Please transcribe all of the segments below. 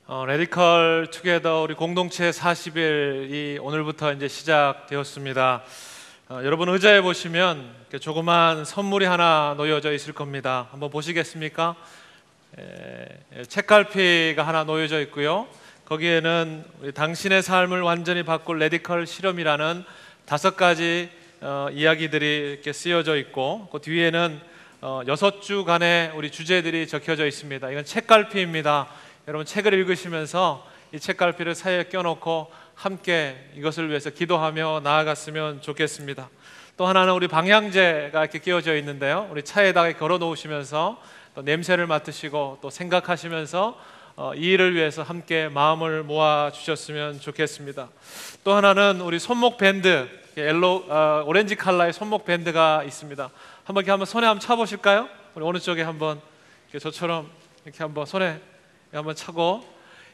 레디컬 투게더 우리 공동체 40일이 오늘부터 이제 시작되었습니다. 여러분 의자에 보시면 이렇게 조그만 선물이 하나 놓여져 있을 겁니다. 한번 보시겠습니까? 책갈피가 하나 놓여져 있고요. 거기에는 우리 당신의 삶을 완전히 바꿀 레디컬 실험이라는 5가지 이야기들이 이렇게 쓰여져 있고, 그 뒤에는 6주간의 우리 주제들이 적혀져 있습니다. 이건 책갈피입니다. 여러분 책을 읽으시면서 이 책갈피를 사이에 껴놓고 함께 이것을 위해서 기도하며 나아갔으면 좋겠습니다. 또 하나는 우리 방향제가 이렇게 끼워져 있는데요, 우리 차에다가 걸어 놓으시면서 또 냄새를 맡으시고 또 생각하시면서 이 일을 위해서 함께 마음을 모아 주셨으면 좋겠습니다. 또 하나는 우리 손목 밴드, 오렌지 컬러의 손목 밴드가 있습니다. 한번 손에 한번 차보실까요? 우리 어느 쪽에 한번 저처럼 이렇게 한번 손에 한번 차고,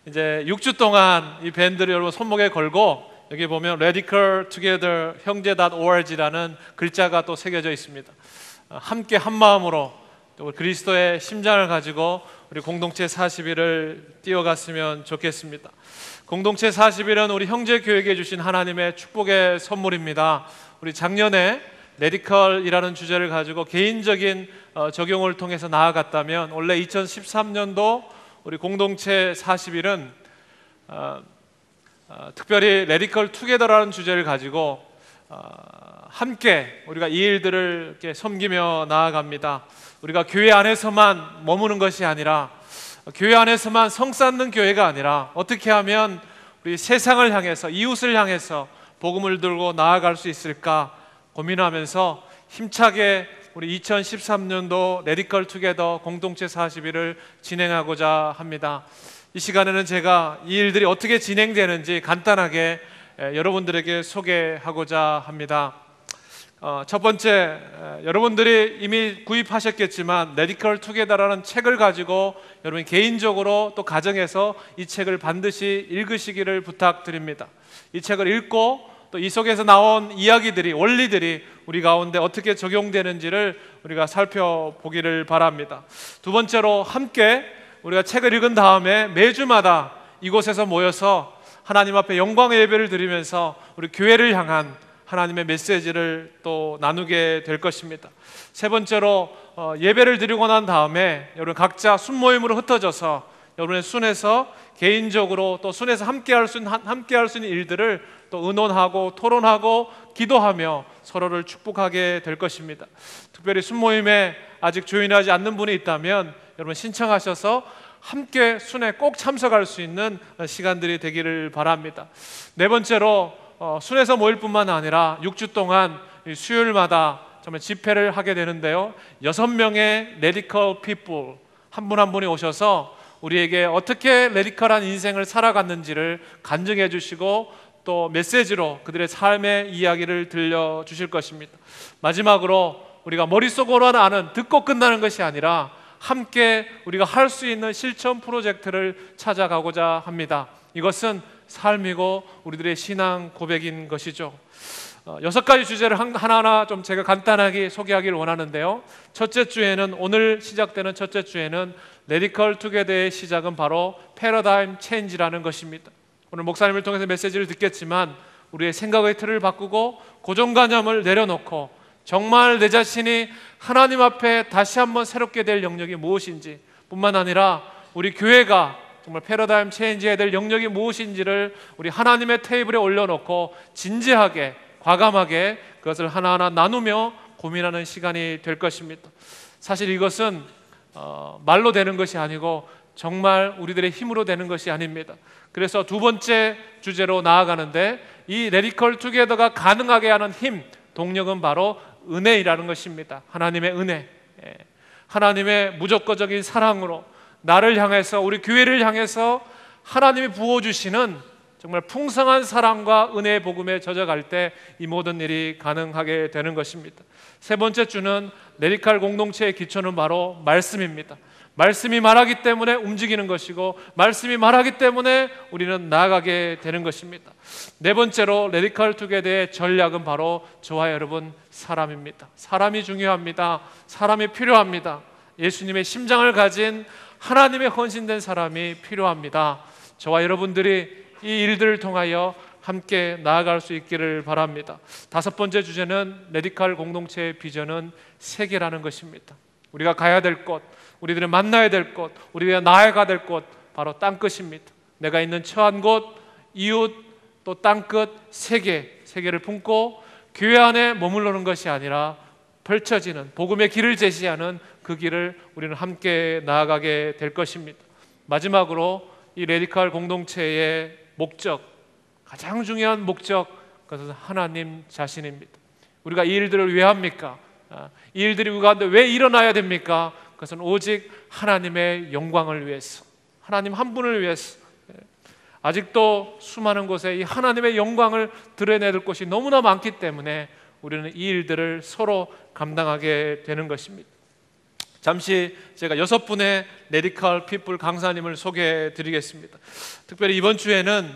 이제 6주 동안 이 밴드를 여러분 손목에 걸고, 여기 보면 Radical Together 형제.org라는 글자가 또 새겨져 있습니다. 함께 한 마음으로 또 그리스도의 심장을 가지고 우리 공동체 40일을 뛰어갔으면 좋겠습니다. 공동체 40일은 우리 형제 교회에게 주신 하나님의 축복의 선물입니다. 우리 작년에 레디컬이라는 주제를 가지고 개인적인 적용을 통해서 나아갔다면, 원래 2013년도 우리 공동체 40일은 특별히 레디컬 투게더라는 주제를 가지고 함께 우리가 이 일들을 이렇게 섬기며 나아갑니다. 우리가 교회 안에서만 머무는 것이 아니라, 교회 안에서만 성 쌓는 교회가 아니라, 어떻게 하면 우리 세상을 향해서, 이웃을 향해서 복음을 들고 나아갈 수 있을까 고민하면서 힘차게 우리 2013년도 레디컬 투게더 공동체 40일을 진행하고자 합니다. 이 시간에는 제가 이 일들이 어떻게 진행되는지 간단하게 여러분들에게 소개하고자 합니다. 첫 번째, 여러분들이 이미 구입하셨겠지만 레디컬 투게더라는 책을 가지고 여러분 개인적으로 또 가정에서 이 책을 반드시 읽으시기를 부탁드립니다. 이 책을 읽고 또 이 속에서 나온 이야기들이, 원리들이 우리 가운데 어떻게 적용되는지를 우리가 살펴보기를 바랍니다. 두 번째로, 함께 우리가 책을 읽은 다음에 매주마다 이곳에서 모여서 하나님 앞에 영광의 예배를 드리면서 우리 교회를 향한 하나님의 메시지를 또 나누게 될 것입니다. 세 번째로, 예배를 드리고 난 다음에 여러분 각자 순모임으로 흩어져서 여러분의 순에서 개인적으로 또 순에서 함께 할 수 있는 일들을 또 의논하고 토론하고 기도하며 서로를 축복하게 될 것입니다. 특별히 순모임에 아직 조인하지 않는 분이 있다면 여러분 신청하셔서 함께 순에 꼭 참석할 수 있는 시간들이 되기를 바랍니다. 네 번째로, 순에서 모일 뿐만 아니라 6주 동안 수요일마다 정말 집회를 하게 되는데요, 6명의 레디컬 피플 한 분 한 분이 오셔서 우리에게 어떻게 레디컬한 인생을 살아갔는지를 간증해 주시고 또 메시지로 그들의 삶의 이야기를 들려주실 것입니다. 마지막으로, 우리가 머릿속으로는 아는, 듣고 끝나는 것이 아니라 함께 우리가 할 수 있는 실천 프로젝트를 찾아가고자 합니다. 이것은 삶이고 우리들의 신앙 고백인 것이죠. 6가지 주제를 하나하나 좀 제가 간단하게 소개하기를 원하는데요, 첫째 주에는, 오늘 시작되는 첫째 주에는 레디컬 투게더의 시작은 바로 패러다임 체인지라는 것입니다. 오늘 목사님을 통해서 메시지를 듣겠지만 우리의 생각의 틀을 바꾸고 고정관념을 내려놓고 정말 내 자신이 하나님 앞에 다시 한번 새롭게 될 영역이 무엇인지, 뿐만 아니라 우리 교회가 정말 패러다임 체인지해야 될 영역이 무엇인지를 우리 하나님의 테이블에 올려놓고 진지하게, 과감하게 그것을 하나하나 나누며 고민하는 시간이 될 것입니다. 사실 이것은 말로 되는 것이 아니고 정말 우리들의 힘으로 되는 것이 아닙니다. 그래서 두 번째 주제로 나아가는데, 이 레디컬 투게더가 가능하게 하는 힘, 동력은 바로 은혜이라는 것입니다. 하나님의 은혜, 하나님의 무조건적인 사랑으로 나를 향해서, 우리 교회를 향해서 하나님이 부어주시는 정말 풍성한 사랑과 은혜의 복음에 젖어갈 때 이 모든 일이 가능하게 되는 것입니다. 세 번째 주는 레디컬 공동체의 기초는 바로 말씀입니다. 말씀이 말하기 때문에 움직이는 것이고, 말씀이 말하기 때문에 우리는 나아가게 되는 것입니다. 네 번째로, 레디컬 투게더의 전략은 바로 저와 여러분 사람입니다. 사람이 중요합니다. 사람이 필요합니다. 예수님의 심장을 가진 하나님의 헌신된 사람이 필요합니다. 저와 여러분들이 이 일들을 통하여 함께 나아갈 수 있기를 바랍니다. 다섯 번째 주제는 레디칼 공동체의 비전은 세계라는 것입니다. 우리가 가야 될 곳, 우리들이 만나야 될 곳, 우리가 나아가야 될 곳, 바로 땅끝입니다. 내가 있는 처한 곳, 이웃, 또 땅끝, 세계를 품고 교회 안에 머무르는 것이 아니라 펼쳐지는 복음의 길을 제시하는 그 길을 우리는 함께 나아가게 될 것입니다. 마지막으로 이 레디칼 공동체의 목적, 가장 중요한 목적, 그것은 하나님 자신입니다. 우리가 이 일들을 왜 합니까? 이 일들이 우리 가운데 왜 일어나야 됩니까? 그것은 오직 하나님의 영광을 위해서, 하나님 한 분을 위해서. 아직도 수많은 곳에 이 하나님의 영광을 드러내야 될 곳이 너무나 많기 때문에 우리는 이 일들을 서로 감당하게 되는 것입니다. 잠시 제가 6분의 레디칼 피플 강사님을 소개해 드리겠습니다. 특별히 이번 주에는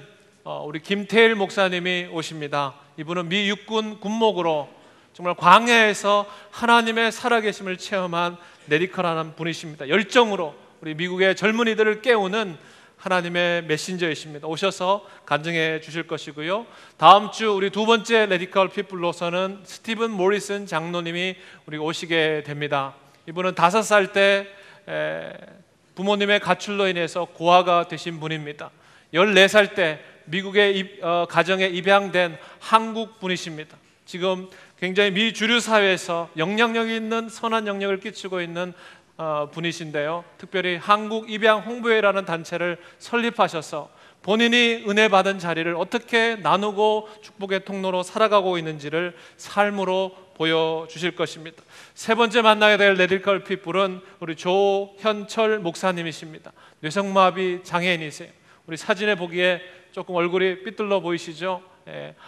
우리 김태일 목사님이 오십니다. 이분은 미 육군 군목으로 정말 광야에서 하나님의 살아계심을 체험한 레디칼한 분이십니다. 열정으로 우리 미국의 젊은이들을 깨우는 하나님의 메신저이십니다. 오셔서 간증해 주실 것이고요. 다음 주 우리 두 번째 레디칼 피플로서는 스티븐 모리슨 장로님이 우리 오시게 됩니다. 이분은 5살 때 부모님의 가출로 인해서 고아가 되신 분입니다. 14살 때 미국의 가정에 입양된 한국 분이십니다. 지금 굉장히 미 주류 사회에서 영향력이 있는 선한 영향을 끼치고 있는 분이신데요. 특별히 한국 입양 홍보회라는 단체를 설립하셔서 본인이 은혜 받은 자리를 어떻게 나누고 축복의 통로로 살아가고 있는지를 삶으로 보여주실 것입니다. 세 번째 만나게 될 레디칼 피플은 우리 조현철 목사님이십니다. 뇌성마비 장애인이세요. 우리 사진에 보기에 조금 얼굴이 삐뚤러 보이시죠?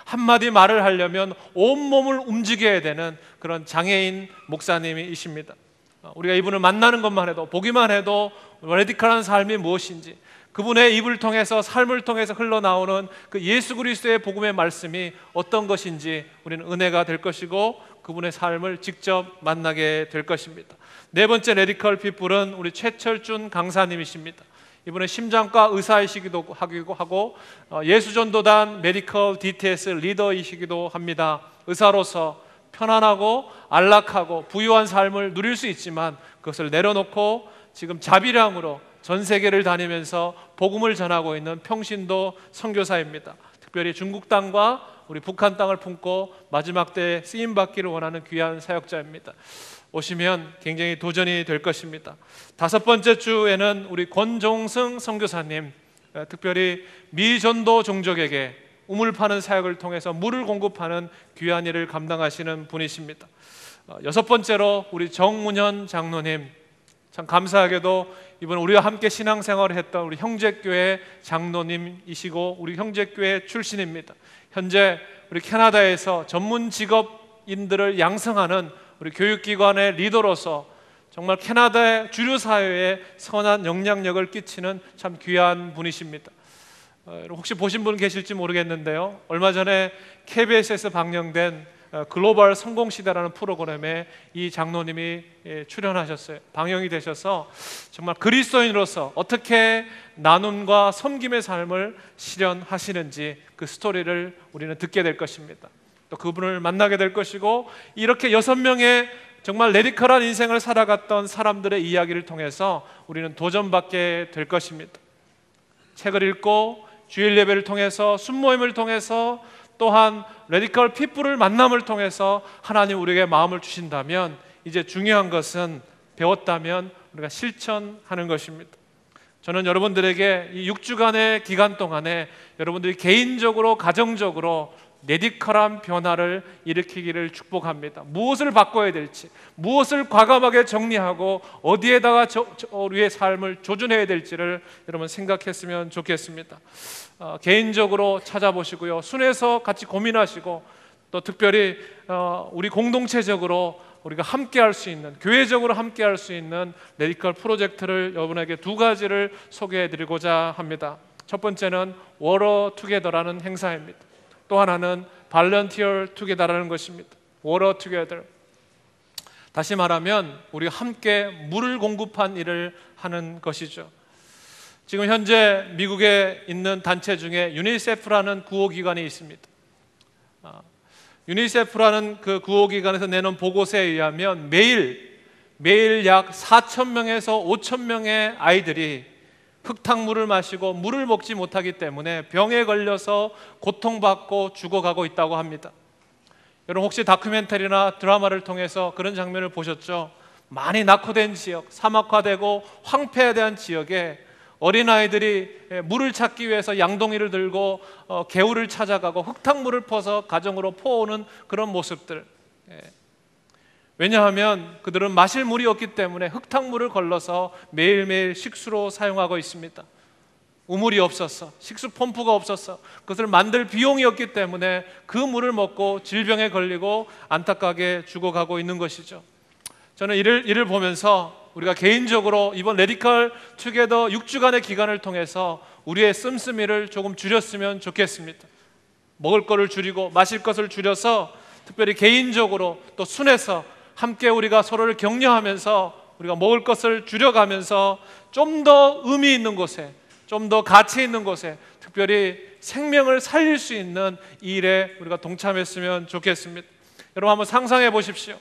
한마디 말을 하려면 온몸을 움직여야 되는 그런 장애인 목사님이십니다. 우리가 이분을 만나는 것만 해도, 보기만 해도 레디칼한 삶이 무엇인지, 그분의 입을 통해서, 삶을 통해서 흘러나오는 그 예수 그리스도의 복음의 말씀이 어떤 것인지 우리는 은혜가 될 것이고 그분의 삶을 직접 만나게 될 것입니다. 네 번째 레디칼 피플은 우리 최철준 강사님이십니다. 이분은 심장과 의사이시기도 하고 예수전도단 메디컬 DTS 리더이시기도 합니다. 의사로서 편안하고 안락하고 부유한 삶을 누릴 수 있지만 그것을 내려놓고 지금 자비량으로 전 세계를 다니면서 복음을 전하고 있는 평신도 선교사입니다. 특별히 중국 땅과 우리 북한 땅을 품고 마지막 때에 쓰임받기를 원하는 귀한 사역자입니다. 오시면 굉장히 도전이 될 것입니다. 다섯 번째 주에는 우리 권종승 선교사님, 특별히 미전도 종족에게 우물 파는 사역을 통해서 물을 공급하는 귀한 일을 감당하시는 분이십니다. 여섯 번째로 우리 정문현 장로님, 참 감사하게도 이번 우리와 함께 신앙생활을 했던 우리 형제교회 장로님이시고 우리 형제교회 출신입니다. 현재 우리 캐나다에서 전문 직업인들을 양성하는 우리 교육기관의 리더로서 정말 캐나다의 주류 사회에 선한 영향력을 끼치는 참 귀한 분이십니다. 혹시 보신 분 계실지 모르겠는데요, 얼마 전에 KBS에서 방영된 글로벌 성공시대라는 프로그램에 이 장로님이 출연하셨어요. 방영이 되셔서 정말 그리스도인으로서 어떻게 나눔과 섬김의 삶을 실현하시는지 그 스토리를 우리는 듣게 될 것입니다. 또 그분을 만나게 될 것이고, 이렇게 6명의 정말 레디컬한 인생을 살아갔던 사람들의 이야기를 통해서 우리는 도전받게 될 것입니다. 책을 읽고 주일 예배를 통해서, 순모임을 통해서, 또한 레디컬 피플을 만남을 통해서 하나님 우리에게 마음을 주신다면 이제 중요한 것은 배웠다면 우리가 실천하는 것입니다. 저는 여러분들에게 이 6주간의 기간 동안에 여러분들이 개인적으로, 가정적으로 레디컬한 변화를 일으키기를 축복합니다. 무엇을 바꿔야 될지, 무엇을 과감하게 정리하고 어디에다가 우리의 삶을 조준해야 될지를 여러분 생각했으면 좋겠습니다. 개인적으로 찾아보시고요, 순회해서 같이 고민하시고, 또 특별히 우리 공동체적으로 우리가 함께 할 수 있는, 교회적으로 함께 할 수 있는 레디컬 프로젝트를 여러분에게 2가지를 소개해 드리고자 합니다. 첫 번째는 워러 투게더라는 행사입니다. 또 하나는 발런티어 투게더라는 것입니다. 워러 투게더, 다시 말하면 우리가 함께 물을 공급한 일을 하는 것이죠. 지금 현재 미국에 있는 단체 중에 유니세프라는 구호기관이 있습니다. 유니세프라는 그 구호기관에서 내놓은 보고서에 의하면 매일 약 4,000명에서 5,000명의 아이들이 흙탕물을 마시고 물을 먹지 못하기 때문에 병에 걸려서 고통받고 죽어가고 있다고 합니다. 여러분 혹시 다큐멘터리나 드라마를 통해서 그런 장면을 보셨죠? 많이 낙후된 지역, 사막화되고 황폐화된 지역에 어린아이들이 물을 찾기 위해서 양동이를 들고 개울을 찾아가고 흙탕물을 퍼서 가정으로 퍼오는 그런 모습들. 왜냐하면 그들은 마실 물이 없기 때문에 흙탕물을 걸러서 매일매일 식수로 사용하고 있습니다. 우물이 없었어, 식수 펌프가 없었어, 그것을 만들 비용이 없기 때문에 그 물을 먹고 질병에 걸리고 안타깝게 죽어가고 있는 것이죠. 저는 이를 보면서 우리가 개인적으로 이번 레디컬 투게더 6주간의 기간을 통해서 우리의 씀씀이를 조금 줄였으면 좋겠습니다. 먹을 것을 줄이고 마실 것을 줄여서 특별히 개인적으로 또 순에서 함께 우리가 서로를 격려하면서 우리가 먹을 것을 줄여가면서 좀 더 의미 있는 곳에, 좀 더 가치 있는 곳에, 특별히 생명을 살릴 수 있는 이 일에 우리가 동참했으면 좋겠습니다. 여러분 한번 상상해 보십시오.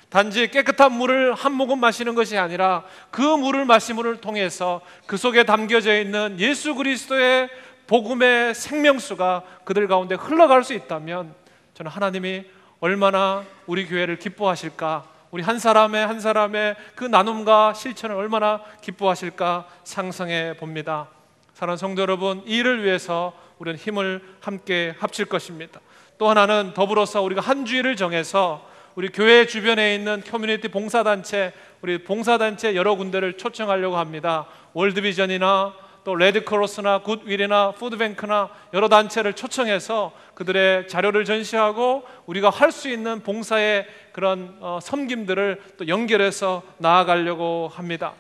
단지 깨끗한 물을 한 모금 마시는 것이 아니라 그 물을 마심을 통해서 그 속에 담겨져 있는 예수 그리스도의 복음의 생명수가 그들 가운데 흘러갈 수 있다면 저는 하나님이 얼마나 우리 교회를 기뻐하실까, 우리 한 사람의 그 나눔과 실천을 얼마나 기뻐하실까 상상해 봅니다. 사랑하는 성도 여러분, 이 일을 위해서 우리는 힘을 함께 합칠 것입니다. 또 하나는 더불어서 우리가 한 주일을 정해서 우리 교회 주변에 있는 커뮤니티 봉사단체, 우리 봉사단체 여러 군데를 초청하려고 합니다. 월드비전이나 또 레드크로스나 굿윌이나 푸드뱅크나 여러 단체를 초청해서 그들의 자료를 전시하고 우리가 할 수 있는 봉사의 그런 섬김들을 또 연결해서 나아가려고 합니다.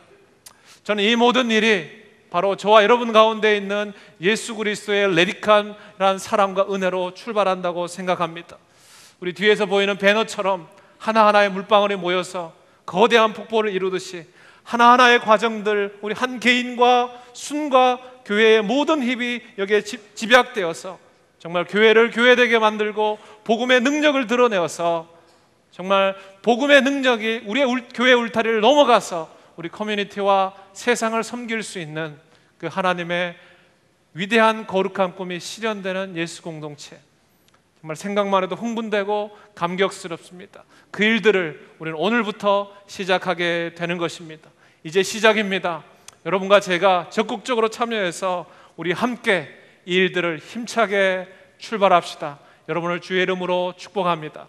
저는 이 모든 일이 바로 저와 여러분 가운데 있는 예수 그리스도의 레디컬한 사랑과 은혜로 출발한다고 생각합니다. 우리 뒤에서 보이는 배너처럼 하나하나의 물방울이 모여서 거대한 폭포를 이루듯이 하나하나의 과정들, 우리 한 개인과 순과 교회의 모든 힘이 여기에 집약되어서 정말 교회를 교회되게 만들고 복음의 능력을 드러내어서 정말 복음의 능력이 우리의 교회 울타리를 넘어가서 우리 커뮤니티와 세상을 섬길 수 있는 그 하나님의 위대한 거룩한 꿈이 실현되는 예수 공동체, 정말 생각만 해도 흥분되고 감격스럽습니다. 그 일들을 우리는 오늘부터 시작하게 되는 것입니다. 이제 시작입니다. 여러분과 제가 적극적으로 참여해서 우리 함께 이 일들을 힘차게 출발합시다. 여러분을 주의 이름으로 축복합니다.